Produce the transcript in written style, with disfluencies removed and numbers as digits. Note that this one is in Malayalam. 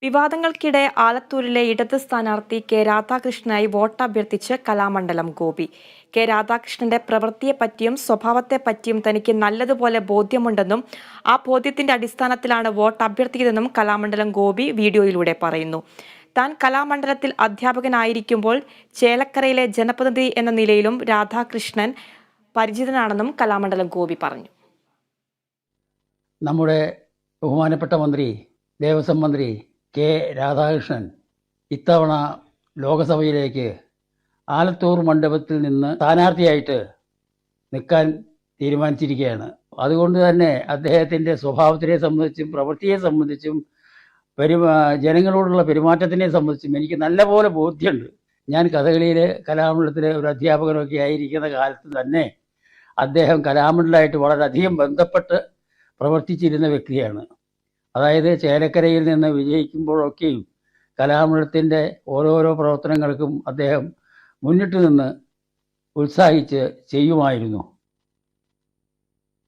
വിവാദങ്ങൾക്കിടെ ആലത്തൂരിലെ ഇടത് സ്ഥാനാർത്ഥി കെ രാധാകൃഷ്ണനായി വോട്ട് അഭ്യർത്ഥിച്ച് കലാമണ്ഡലം ഗോപി. കെ രാധാകൃഷ്ണന്റെ പ്രവൃത്തിയെപ്പറ്റിയും സ്വഭാവത്തെപ്പറ്റിയും തനിക്ക് നല്ലതുപോലെ ബോധ്യമുണ്ടെന്നും ആ ബോധ്യത്തിന്റെ അടിസ്ഥാനത്തിലാണ് വോട്ട് അഭ്യർത്ഥിക്കുന്നതെന്നും കലാമണ്ഡലം ഗോപി വീഡിയോയിലൂടെ പറയുന്നു. താൻ കലാമണ്ഡലത്തിൽ അധ്യാപകനായിരിക്കുമ്പോൾ ചേലക്കരയിലെ ജനപ്രതിനിധി എന്ന നിലയിലും രാധാകൃഷ്ണൻ പരിചിതനാണെന്നും കലാമണ്ഡലം ഗോപി പറഞ്ഞു. നമ്മുടെ ബഹുമാനപ്പെട്ട മന്ത്രി, ദേവസ്വം മന്ത്രി കെ രാധാകൃഷ്ണൻ ഇത്തവണ ലോകസഭയിലേക്ക് ആലത്തൂർ മണ്ഡപത്തിൽ നിന്ന് സ്ഥാനാർത്ഥിയായിട്ട് നിൽക്കാൻ തീരുമാനിച്ചിരിക്കുകയാണ്. അതുകൊണ്ട് തന്നെ അദ്ദേഹത്തിൻ്റെ സ്വഭാവത്തിനെ സംബന്ധിച്ചും പ്രവൃത്തിയെ സംബന്ധിച്ചും ജനങ്ങളോടുള്ള പെരുമാറ്റത്തിനെ സംബന്ധിച്ചും എനിക്ക് നല്ലപോലെ ബോധ്യമുണ്ട്. ഞാൻ കഥകളിയിലെ കലാമണ്ഡലത്തിലെ ഒരു അധ്യാപകനൊക്കെ ആയിരിക്കുന്ന കാലത്ത് തന്നെ അദ്ദേഹം കലാമണ്ഡലമായിട്ട് വളരെയധികം ബന്ധപ്പെട്ട് പ്രവർത്തിച്ചിരുന്ന വ്യക്തിയാണ്. അതായത് ചേലക്കരയിൽ നിന്ന് വിജയിക്കുമ്പോഴൊക്കെയും കലാമണ്ഡലത്തിൻ്റെ ഓരോരോ പ്രവർത്തനങ്ങൾക്കും അദ്ദേഹം മുന്നിട്ട് നിന്ന് ഉത്സാഹിച്ച് ചെയ്യുമായിരുന്നു.